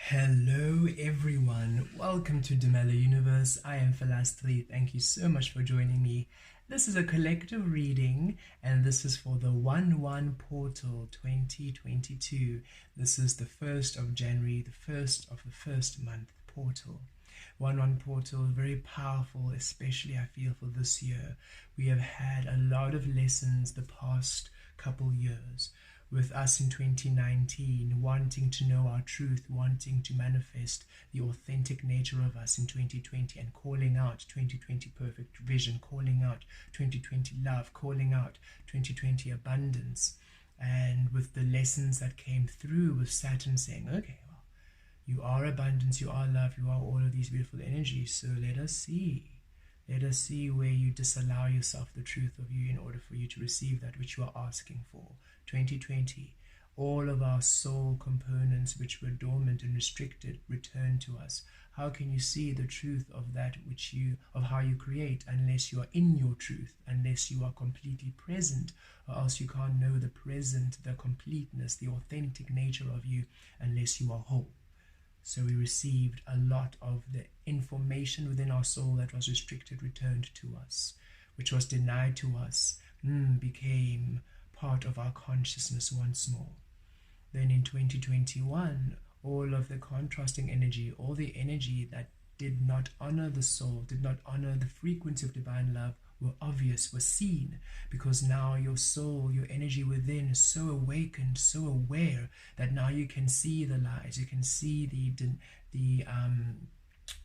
Hello everyone, welcome to Dimela Universe. I am Vel Astri. Thank you so much for joining me. This is a collective reading and this is for the 1-1 portal 2022. This is the 1st of January, the first of the first month portal. 1-1 portal, very powerful, especially I feel for this year. We have had a lot of lessons the past couple years. With us in 2019, wanting to know our truth, wanting to manifest the authentic nature of us in 2020 and calling out 2020 perfect vision, calling out 2020 love, calling out 2020 abundance. And with the lessons that came through with Saturn saying, okay, well, you are abundance, you are love, you are all of these beautiful energies. So let us see. Let us see where you disallow yourself the truth of you in order for you to receive that which you are asking for. 2020, all of our soul components which were dormant and restricted return to us. How can you see the truth of that of how you create unless you are in your truth, unless you are completely present, or else you can't know the present, the completeness, the authentic nature of you unless you are whole. So we received a lot of the information within our soul that was restricted returned to us, which was denied to us, became part of our consciousness once more. Then in 2021, all of the contrasting energy, all the energy that did not honor the soul, did not honor the frequency of divine love, were obvious, were seen, because now your soul, your energy within is so awakened, so aware that now you can see the lies, you can see the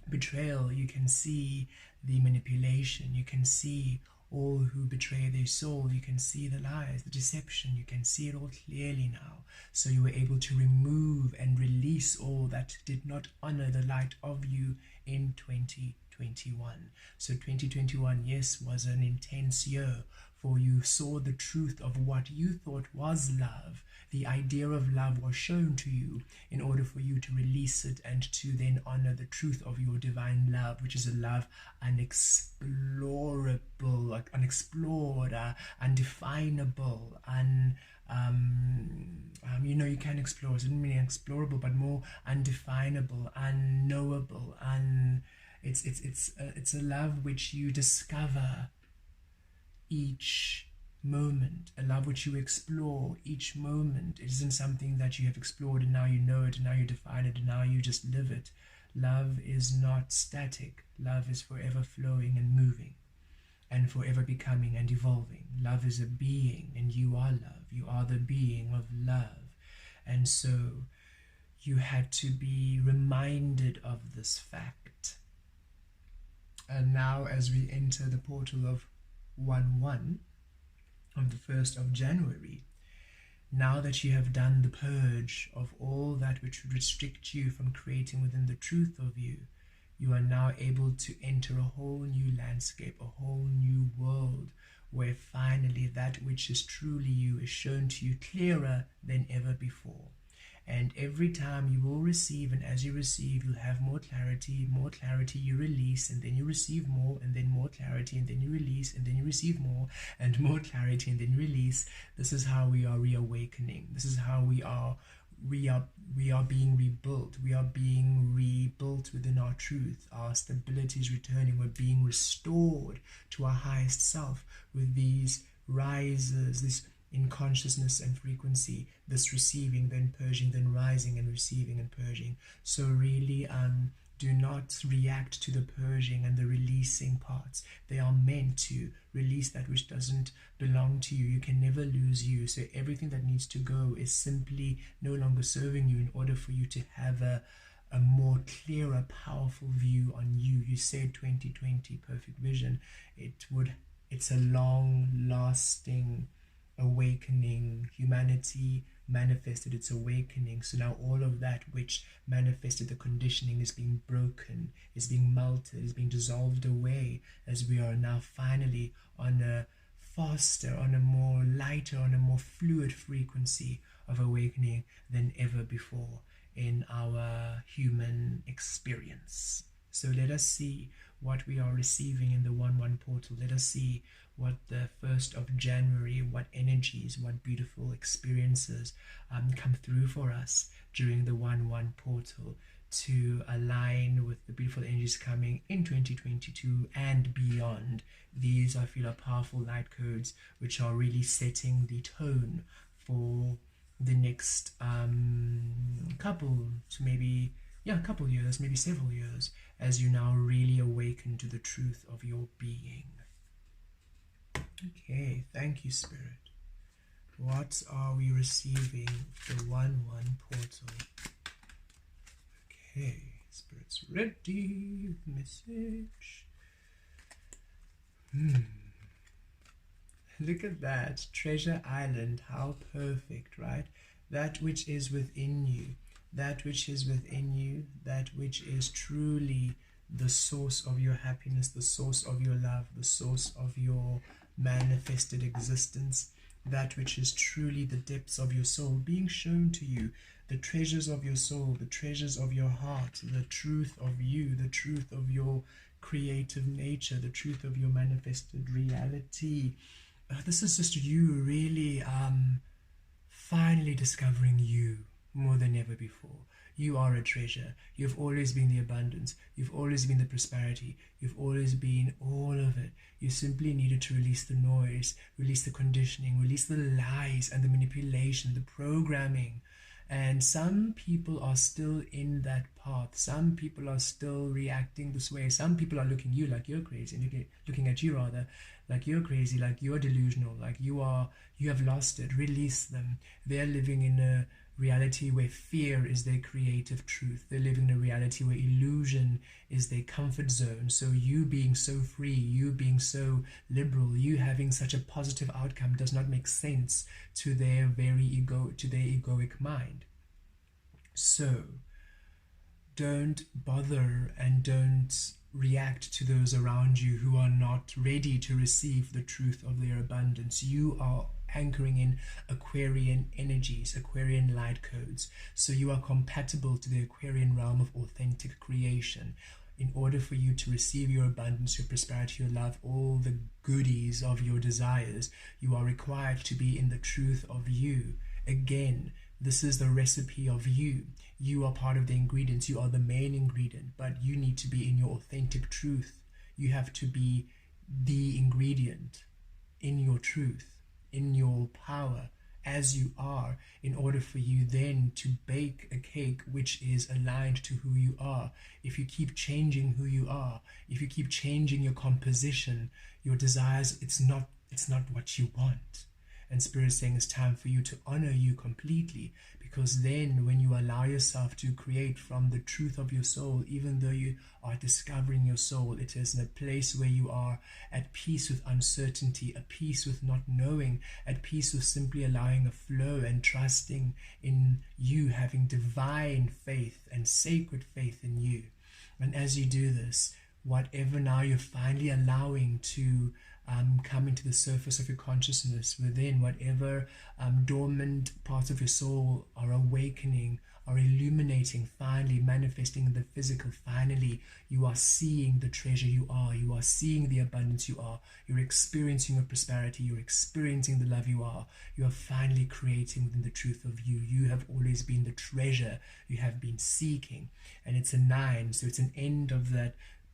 betrayal, you can see the manipulation, you can see all who betray their soul, you can see the lies, the deception, you can see it all clearly now. So you were able to remove and release all that did not honor the light of you in 2021. So 2021, yes, was an intense year, for you saw the truth of what you thought was love. The idea of love was shown to you in order for you to release it and to then honor the truth of your divine love, which is a love unexplorable, unexplored, undefinable, you can explore. It didn't mean explorable, but more undefinable, unknowable, it's a love which you discover each moment, a love which you explore each moment. It isn't something that you have explored and now you know it and now you define it and now you just live it. Love is not static. Love is forever flowing and moving and forever becoming and evolving. Love is a being and you are love. You are the being of love. And so you had to be reminded of this fact. And now as we enter the portal of 1-1 of the 1st of January, now that you have done the purge of all that which would restrict you from creating within the truth of you, you are now able to enter a whole new landscape, a whole new world, where finally that which is truly you is shown to you clearer than ever before. And every time you will receive, and as you receive, you'll have more clarity you release, and then you receive more, and then more clarity, and then you release, and then you receive more, and more clarity, and then you release. This is how we are reawakening. This is how we are being rebuilt. We are being rebuilt within our truth. Our stability is returning. We're being restored to our highest self with these rises, this in consciousness and frequency, this receiving, then purging, then rising and receiving and purging. So really do not react to the purging and the releasing parts. They are meant to release that which doesn't belong to you. You can never lose you. So everything that needs to go is simply no longer serving you in order for you to have a more clearer, powerful view on you. You said 2020 perfect vision. It's a long-lasting awakening. Humanity manifested its awakening. So now all of that which manifested the conditioning is being broken, is being melted, is being dissolved away, as we are now finally on a faster, on a more lighter, on a more fluid frequency of awakening than ever before in our human experience. So let us see what we are receiving in the 1-1 portal. Let us see what the 1st of January, what energies, what beautiful experiences come through for us during the 1-1 portal, to align with the beautiful energies coming in 2022 and beyond. These, I feel, are powerful light codes which are really setting the tone for the next couple years, maybe several years, as you now really awaken to the truth of your being. Okay, thank you, Spirit. What are we receiving for the 1-1 portal? Okay, Spirit's ready with the message. Look at that, Treasure Island, how perfect, right? That which is within you, that which is within you, that which is truly the source of your happiness, the source of your love, the source of your manifested existence, that which is truly the depths of your soul being shown to you, the treasures of your soul, the treasures of your heart, the truth of you, the truth of your creative nature, the truth of your manifested reality. This is just you really finally discovering you more than ever before. You are a treasure. You've always been the abundance. You've always been the prosperity. You've always been all of it. You simply needed to release the noise, release the conditioning, release the lies and the manipulation, the programming. And some people are still in that path. Some people are still reacting this way. Some people are looking at you like you're crazy, looking at you rather like you're crazy, like you're delusional, like you have lost it. Release them. They're living in a reality where fear is their creative truth. They're living in a reality where illusion is their comfort zone. So you being so free, you being so liberal, you having such a positive outcome does not make sense to their egoic mind. So don't bother and don't react to those around you who are not ready to receive the truth of their abundance. You are anchoring in Aquarian energies, Aquarian light codes. So you are compatible to the Aquarian realm of authentic creation. In order for you to receive your abundance, your prosperity, your love, all the goodies of your desires, you are required to be in the truth of you. Again, this is the recipe of you. You are part of the ingredients. You are the main ingredient, but you need to be in your authentic truth. You have to be the ingredient in your truth, in your power, as you are, in order for you then to bake a cake which is aligned to who you are. If you keep changing who you are, if you keep changing your composition, your desires, it's not what you want. And Spirit is saying it's time for you to honor you completely, because then when you allow yourself to create from the truth of your soul, even though you are discovering your soul, it is in a place where you are at peace with uncertainty, at peace with not knowing, at peace with simply allowing a flow and trusting in you, having divine faith and sacred faith in you. And as you do this, whatever now you're finally allowing to come into the surface of your consciousness within, whatever dormant parts of your soul are awakening, are illuminating, finally manifesting in the physical. Finally, you are seeing the treasure you are seeing the abundance you are, you're experiencing your prosperity, you're experiencing the love you are finally creating within the truth of you. You have always been the treasure you have been seeking. And it's a 9, so it's an end of that,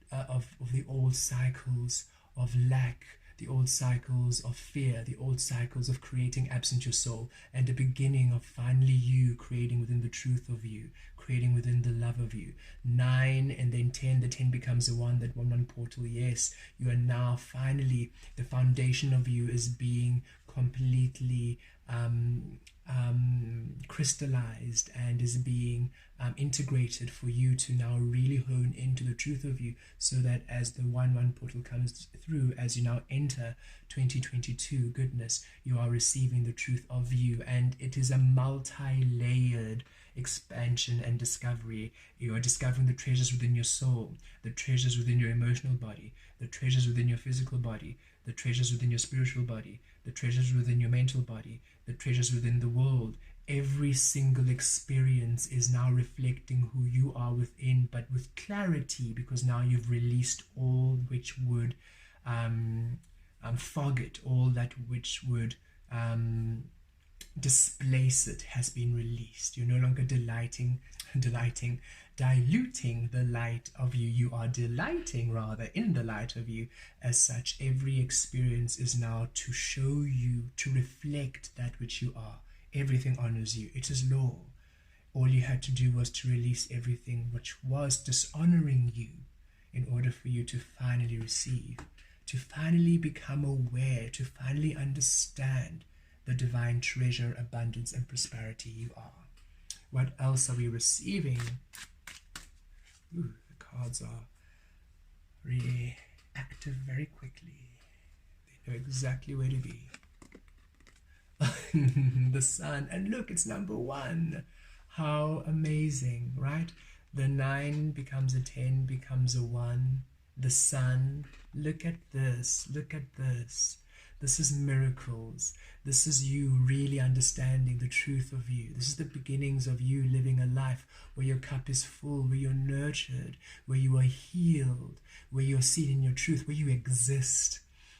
of the old cycles of lack, the old cycles of fear, the old cycles of creating absent your soul, and the beginning of finally you creating within the truth of you, creating within the love of you. 9 and then 10, the 10 becomes the 1, that 1-1 portal. Yes, you are now finally, the foundation of you is being completely crystallized and is being integrated for you to now really hone into the truth of you, so that as the 1-1 portal comes through, as you now enter 2022 goodness, you are receiving the truth of you, and it is a multi-layered expansion and discovery. You are discovering the treasures within your soul, the treasures within your emotional body, the treasures within your physical body, the treasures within your spiritual body, the treasures within your mental body, the treasures within the world. Every single experience is now reflecting who you are within, but with clarity, because now you've released all which would fog it. All that which would displace it has been released. You're no longer diluting the light of you. You are delighting rather in the light of you. As such, every experience is now to show you, to reflect that which you are. Everything honors you. It is law. All you had to do was to release everything which was dishonoring you in order for you to finally receive, to finally become aware, to finally understand the divine treasure, abundance, and prosperity you are. What else are we receiving? Ooh, the cards are reactive very quickly. They know exactly where to be. The sun, and look, it's number 1. How amazing, right? The 9 becomes a 10, becomes a 1. The sun, look at this, look at this. This is miracles. This is you really understanding the truth of you. This is the beginnings of you living a life where your cup is full, where you're nurtured, where you are healed, where you're seen in your truth, where you exist,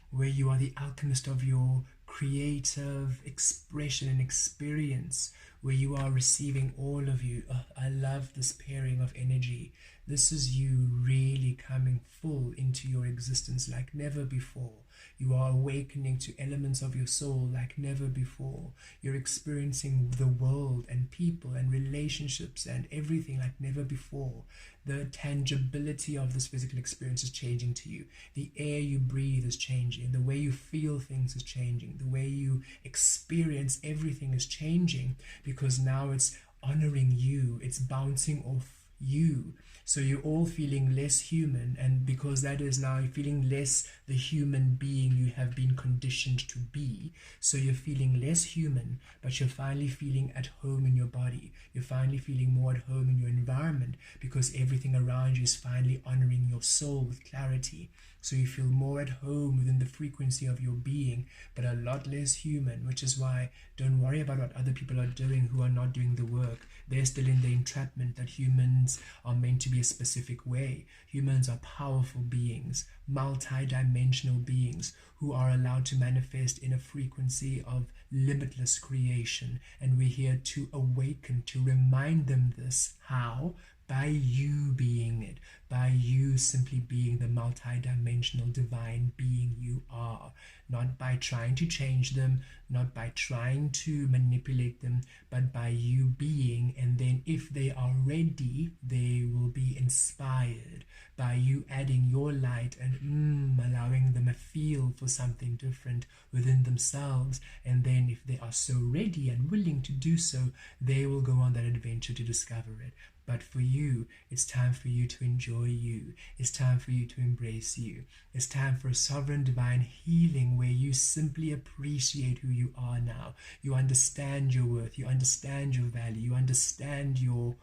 where you are the alchemist of your creative expression and experience, where you are receiving all of you. Oh, I love this pairing of energy. This is you really coming full into your existence like never before. You are awakening to elements of your soul like never before. You're experiencing the world and people and relationships and everything like never before. The tangibility of this physical experience is changing to you. The air you breathe is changing. The way you feel things is changing. The way you experience everything is changing, because now it's honoring you. It's bouncing off you. So you're all feeling less human, and because that is now you're feeling less the human being you have been conditioned to be. So you're feeling less human, but you're finally feeling at home in your body. You're finally feeling more at home in your environment, because everything around you is finally honoring your soul with clarity. So you feel more at home within the frequency of your being, but a lot less human, which is why don't worry about what other people are doing who are not doing the work. They're still in the entrapment that humans are meant to be a specific way. Humans are powerful beings, multi-dimensional beings who are allowed to manifest in a frequency of limitless creation. And we're here to awaken, to remind them this. How? By you being it, by you simply being the multi-dimensional divine being you are, not by trying to change them, not by trying to manipulate them, but by you being. And then if they are ready, they will be inspired by you adding your light and allowing them a feel for something different within themselves. And then if they are so ready and willing to do so, they will go on that adventure to discover it. But for you, it's time for you to enjoy you. It's time for you to embrace you. It's time for a sovereign divine healing where you simply appreciate who you are now. You understand your worth. You understand your value. You understand your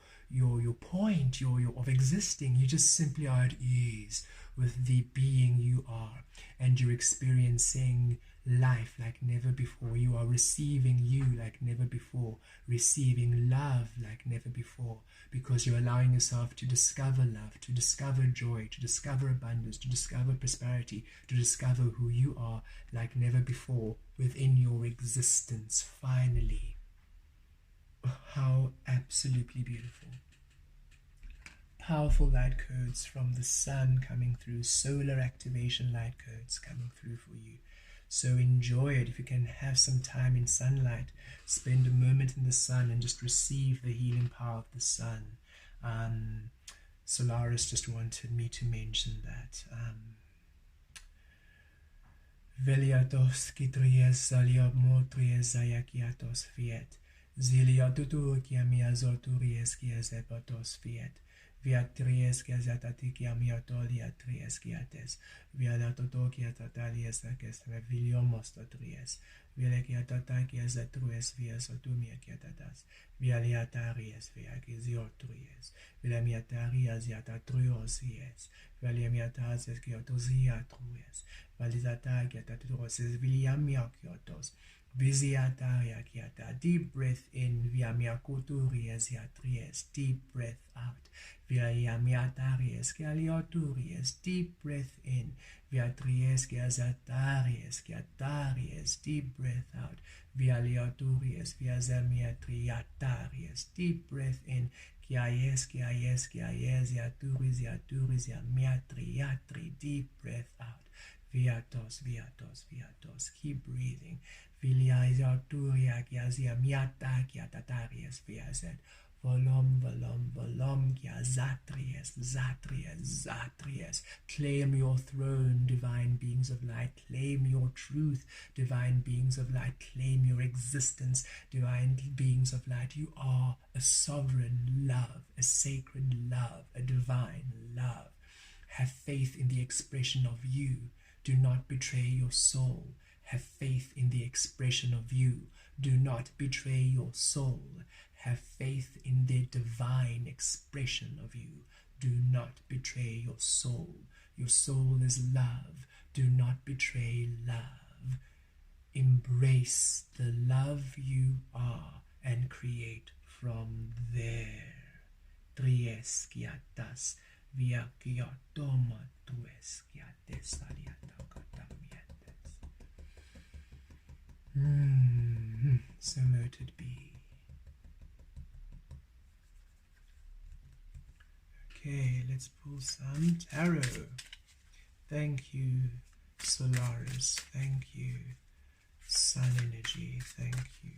point of existing. You just simply are at ease with the being you are. And you're experiencing life like never before. You are receiving you like never before, receiving love like never before, because you're allowing yourself to discover love, to discover joy, to discover abundance, to discover prosperity, to discover who you are like never before within your existence. Finally, how absolutely beautiful. Powerful light codes from the sun coming through, solar activation light codes coming through for you. So enjoy it. If you can have some time in sunlight, spend a moment in the sun and just receive the healing power of the sun. Solaris just wanted me to mention that. Veliatos kitries zaliab motries zayakiatos fiet. Ziliatutu kiamiazoturies kiazepatos fiet. Viatries kiazatatikia miotolia tries kiates. Vialatotokia tatalies akes reviliomos totries. Vilekiatatakia zatrues viasotumia kiatatas. Vialiataries viakizioturies. Vilemiatarias yatatruosies. Valiamiatases kiotusiatrues. Valizatakia tatroses viliamiakiotos. Visiataria kiata. Deep breath in. Via miacoturies hiatries. Deep breath out. Via miataries kialioturies. Deep breath in. Via tries kiazataries kiataries. Deep breath out. Via lioturies via zamiatriataries. Deep breath in. Kiaes hiaturies miatriatri. Deep breath out. Viatos, viatos, viatos. Keep breathing. Viliaizaturia kiazia miata kiatatarias viazet. Volum, volum, volum, zatries, zatries, zatries. Claim your throne, divine beings of light. Claim your truth, divine beings of light. Claim your existence, divine beings of light. You are a sovereign love, a sacred love, a divine love. Have faith in the expression of you. Do not betray your soul. Have faith in the expression of you. Do not betray your soul. Have faith in the divine expression of you. Do not betray your soul. Your soul is love. Do not betray love. Embrace the love you are and create from there. Tries kiatas via kiatoma tues kiates so moted be. Okay, let's pull some tarot. Thank you, Solaris. Thank you, Sun Energy. Thank you.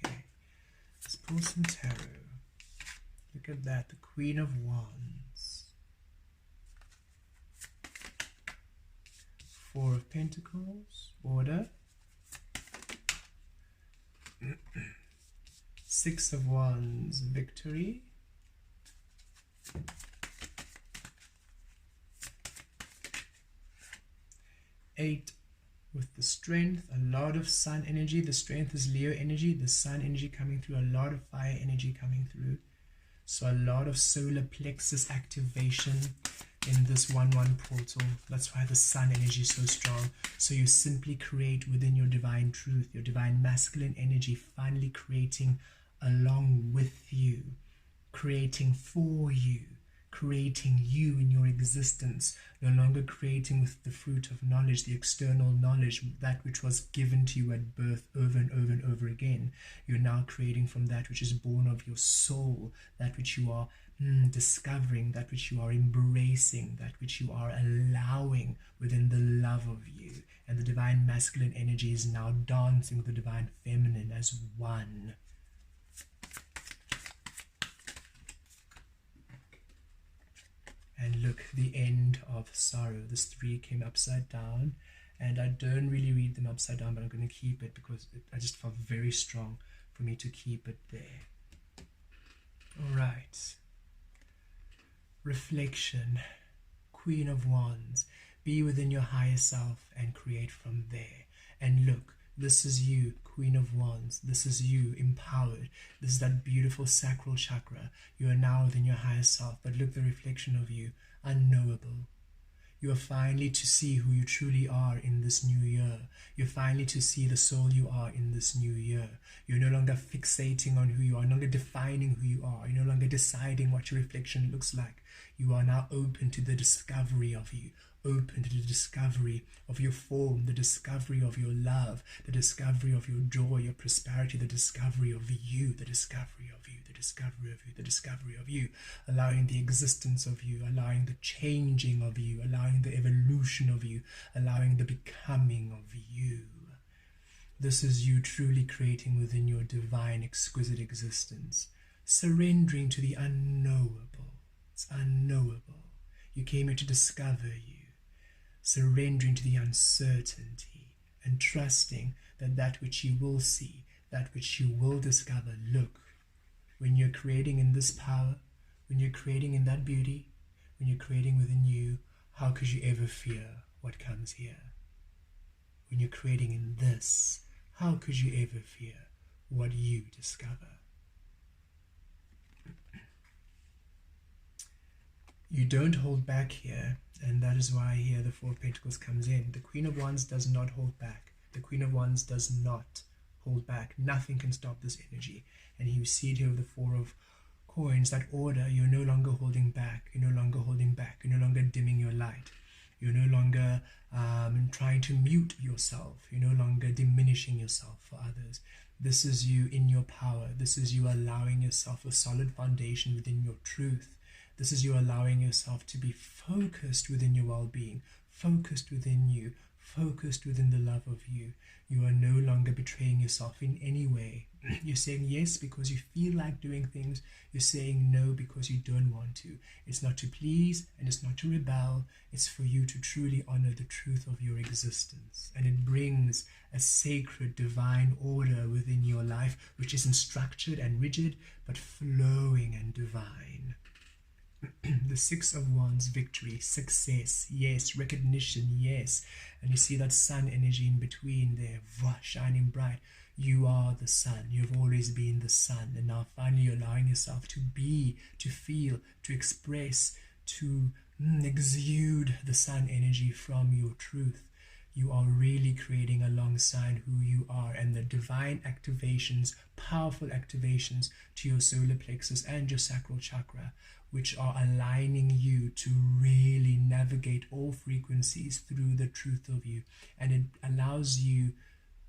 Okay, let's pull some tarot. Look at that, the Queen of Wands. Four of Pentacles, order. Six of Wands, victory. Eight with the strength, a lot of sun energy. The strength is Leo energy, the sun energy coming through, a lot of fire energy coming through. So a lot of solar plexus activation in this 1-1 portal. That's why the sun energy is so strong. So you simply create within your divine truth, your divine masculine energy, finally creating along with you, creating for you, creating you in your existence, no longer creating with the fruit of knowledge, the external knowledge, that which was given to you at birth over and over and over again. You're now creating from that which is born of your soul, that which you are discovering, that which you are embracing, that which you are allowing within the love of you. And the divine masculine energy is now dancing with the divine feminine as one. And look, the end of sorrow. This 3 came upside down, and I don't really read them upside down, but I'm going to keep it because I just felt very strong for me to keep it there. All right. Reflection. Queen of Wands. Be within your higher self and create from there. And look, this is you, Queen of Wands. This is you, empowered. This is that beautiful sacral chakra. You are now within your higher self. But look, the reflection of you, unknowable. You are finally to see who you truly are in this new year. You're finally to see the soul you are in this new year. You're no longer fixating on who you are, no longer defining who you are. You're no longer deciding what your reflection looks like. You are now open to the discovery of you, open to the discovery of your form, the discovery of your love, the discovery of your joy, your prosperity, the discovery of you, the discovery of you, the discovery of you, the discovery of you, allowing the existence of you, allowing the changing of you, allowing the evolution of you, allowing the becoming of you. This is you truly creating within your divine, exquisite existence, surrendering to the unknowable. It's unknowable. You came here to discover you, surrendering to the uncertainty and trusting that that which you will see, that which you will discover. Look, when you're creating in this power, when you're creating in that beauty, when you're creating within you, how could you ever fear what comes here? When you're creating in this, how could you ever fear what you discover? You don't hold back here, and that is why here the Four of Pentacles comes in. The Queen of Wands does not hold back. The Queen of Wands does not hold back. Nothing can stop this energy. And you see it here with the Four of Coins, that order. You're no longer holding back. You're no longer holding back. You're no longer dimming your light. You're no longer trying to mute yourself. You're no longer diminishing yourself for others. This is you in your power. This is you allowing yourself a solid foundation within your truth. This is you allowing yourself to be focused within your well-being, focused within you, focused within the love of you. You are no longer betraying yourself in any way. You're saying yes because you feel like doing things. You're saying no because you don't want to. It's not to please and it's not to rebel. It's for you to truly honor the truth of your existence. And it brings a sacred divine order within your life, which isn't structured and rigid, but flowing and divine. The Six of Wands, victory, success, yes, recognition, yes. And you see that sun energy in between there, shining bright. You are the sun. You've always been the sun. And now finally you're allowing yourself to be, to feel, to express, to exude the sun energy from your truth. You are really creating alongside who you are, and the divine activations, powerful activations to your solar plexus and your sacral chakra, which are aligning you to really navigate all frequencies through the truth of you. And it allows you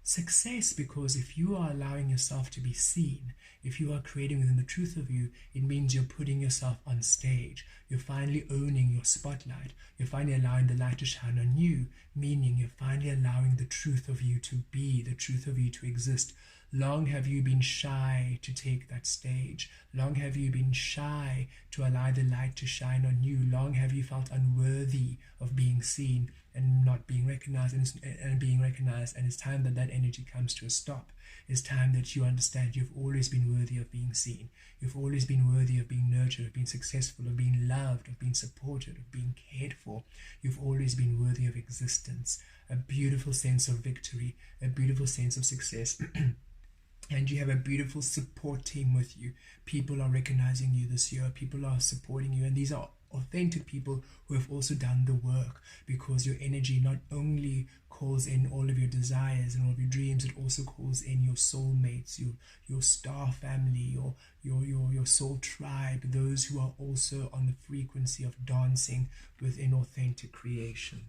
success, because if you are allowing yourself to be seen, if you are creating within the truth of you, it means you're putting yourself on stage. You're finally owning your spotlight. You're finally allowing the light to shine on you, meaning you're finally allowing the truth of you to be, the truth of you to exist. Long have you been shy to take that stage. Long have you been shy to allow the light to shine on you. Long have you felt unworthy of being seen and not being recognized, and being recognized. And it's time that that energy comes to a stop. It's time that you understand you've always been worthy of being seen. You've always been worthy of being nurtured, of being successful, of being loved, of being supported, of being cared for. You've always been worthy of existence. A beautiful sense of victory, a beautiful sense of success. And you have a beautiful support team with you. People are recognizing you this year. People are supporting you. And these are authentic people who have also done the work, because your energy not only calls in all of your desires and all of your dreams, it also calls in your soulmates, your star family, your soul tribe, those who are also on the frequency of dancing within authentic creation.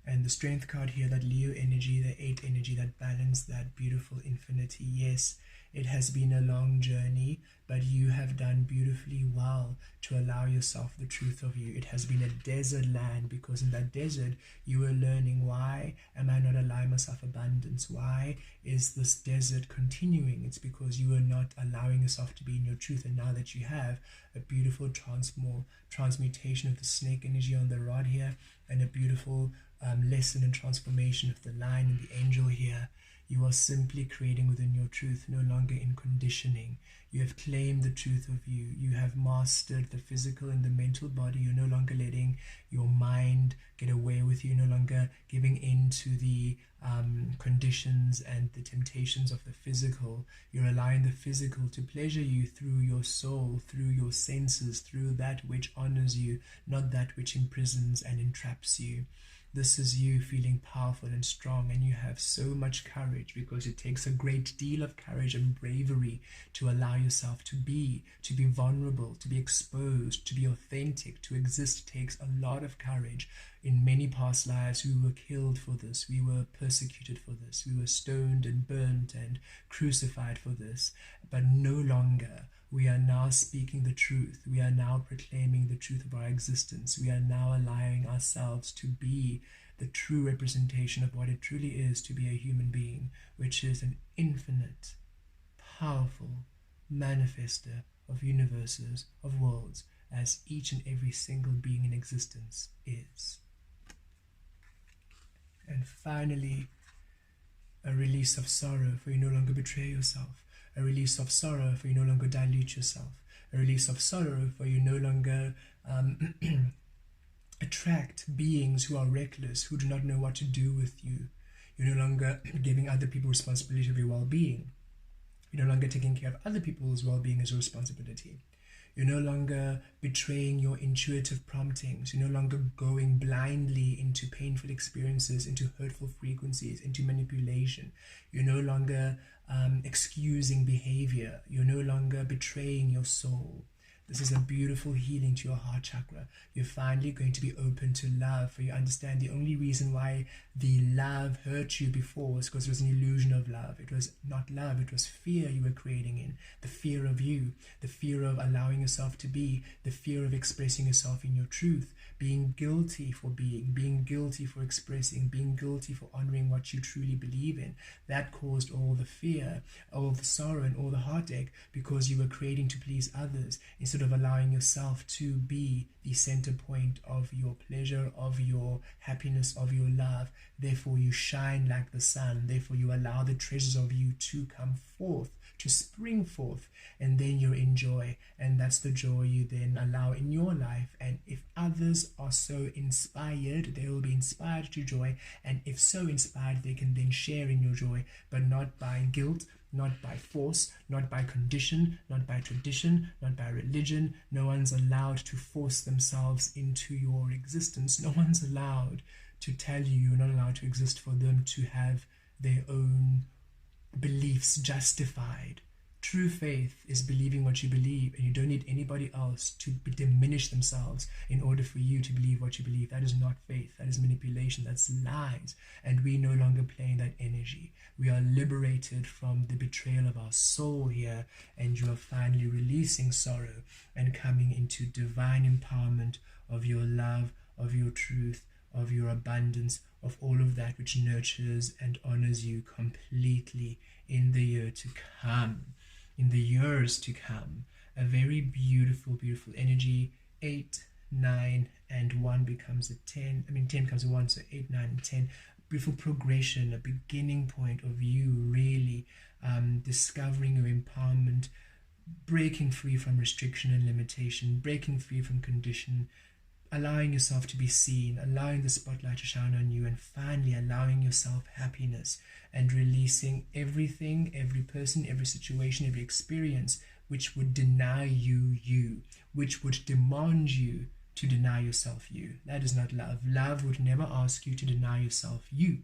And the strength card here, that Leo energy, the 8 energy, that balance, that beautiful infinity. Yes, it has been a long journey, but you have done beautifully well to allow yourself the truth of you. It has been a desert land, because in that desert you were learning, why am I not allowing myself abundance? Why is this desert continuing? It's because you were not allowing yourself to be in your truth. And now that you have a beautiful transmutation of the snake energy on the rod here, and a beautiful lesson and transformation of the lion and the angel here, you are simply creating within your truth, no longer in conditioning. You have claimed the truth of you. You have mastered the physical and the mental body. You're no longer letting your mind get away with you. You're no longer giving in to the conditions and the temptations of the physical. You're allowing the physical to pleasure you through your soul, through your senses, through that which honors you, not that which imprisons and entraps you. This is you feeling powerful and strong, and you have so much courage, because it takes a great deal of courage and bravery to allow yourself to be vulnerable, to be exposed, to be authentic, to exist. Takes a lot of courage. In many past lives we were killed for this, we were persecuted for this, we were stoned and burnt and crucified for this, but no longer. We are now speaking the truth. We are now proclaiming the truth of our existence. We are now allowing ourselves to be the true representation of what it truly is to be a human being, which is an infinite, powerful manifester of universes, of worlds, as each and every single being in existence is. And finally, a release of sorrow, for you no longer betray yourself. A release of sorrow, for you no longer dilute yourself. A release of sorrow, for you no longer attract beings who are reckless, who do not know what to do with you. You're no longer giving other people responsibility of your well-being. You're no longer taking care of other people's well-being as a responsibility. You're no longer betraying your intuitive promptings. You're no longer going blindly into painful experiences, into hurtful frequencies, into manipulation. You're no longer excusing behavior. You're no longer betraying your soul. This is a beautiful healing to your heart chakra. You're finally going to be open to love, for you understand the only reason why the love hurt you before was because it was an illusion of love. It was not love, it was fear you were creating in. The fear of you, the fear of allowing yourself to be, the fear of expressing yourself in your truth, being guilty for being guilty for expressing, being guilty for honoring what you truly believe in. That caused all the fear, all the sorrow, and all the heartache, because you were creating to please others instead of allowing yourself to be the center point of your pleasure, of your happiness, of your love. Therefore you shine like the sun. Therefore you allow the treasures of you to come forth, to spring forth, and then you're in joy. And that's the joy you then allow in your life. And if others are so inspired, they will be inspired to joy. And if so inspired, they can then share in your joy, but not by guilt, not by force, not by condition, not by tradition, not by religion. No one's allowed to force themselves into your existence. No one's allowed to tell you you're not allowed to exist, for them to have their own beliefs justified. True faith is believing what you believe, and you don't need anybody else to diminish themselves in order for you to believe what you believe. That is not faith. That is manipulation. That's lies. And we no longer play in that energy. We are liberated from the betrayal of our soul here, and you are finally releasing sorrow and coming into divine empowerment of your love, of your truth, of your abundance, of all of that which nurtures and honors you completely in the year to come, in the years to come. A very beautiful, beautiful energy. 8, 9, and 1 becomes a 10. 10 becomes a 1, so 8, 9, and 10. Beautiful progression, a beginning point of you really discovering your empowerment, breaking free from restriction and limitation, breaking free from condition, allowing yourself to be seen, allowing the spotlight to shine on you, and finally allowing yourself happiness and releasing everything, every person, every situation, every experience which would deny you, which would demand you to deny yourself you. That is not love. Love would never ask you to deny yourself you.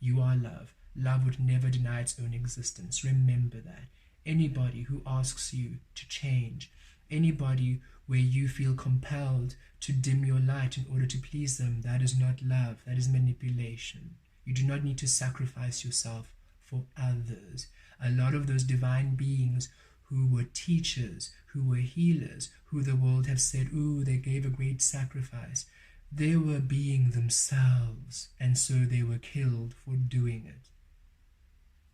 You are love. Love would never deny its own existence. Remember that. Anybody who asks you to change, anybody where you feel compelled to dim your light in order to please them, that is not love. That is manipulation. You do not need to sacrifice yourself for others. A lot of those divine beings who were teachers, who were healers, who the world have said, ooh, they gave a great sacrifice, they were being themselves, and so they were killed for doing it.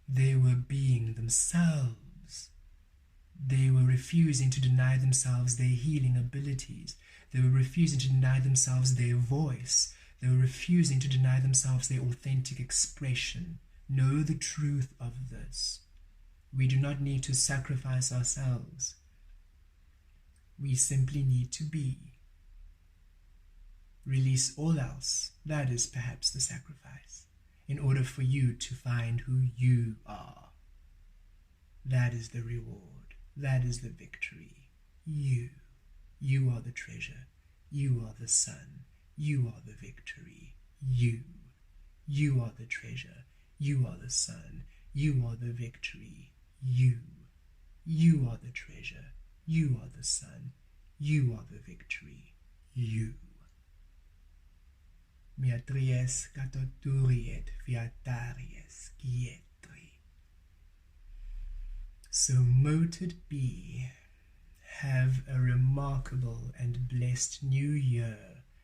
They were being themselves. They were refusing to deny themselves their healing abilities. They were refusing to deny themselves their voice. They were refusing to deny themselves their authentic expression. Know the truth of this. We do not need to sacrifice ourselves. We simply need to be. Release all else. That is perhaps the sacrifice, in order for you to find who you are. That is the reward. That is the victory. You. You are the treasure. You are the sun. You are the victory. You. You are the treasure. You are the sun. You are the victory. You. You are the treasure. You are the sun. You are the victory. You. Miatries catoturiet fiataries quietri. So mote it be. Have a remarkable and blessed new year.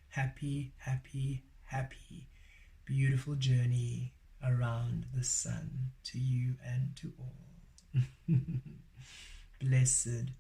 Happy, happy, happy. Beautiful journey around the sun to you and to all. Blessed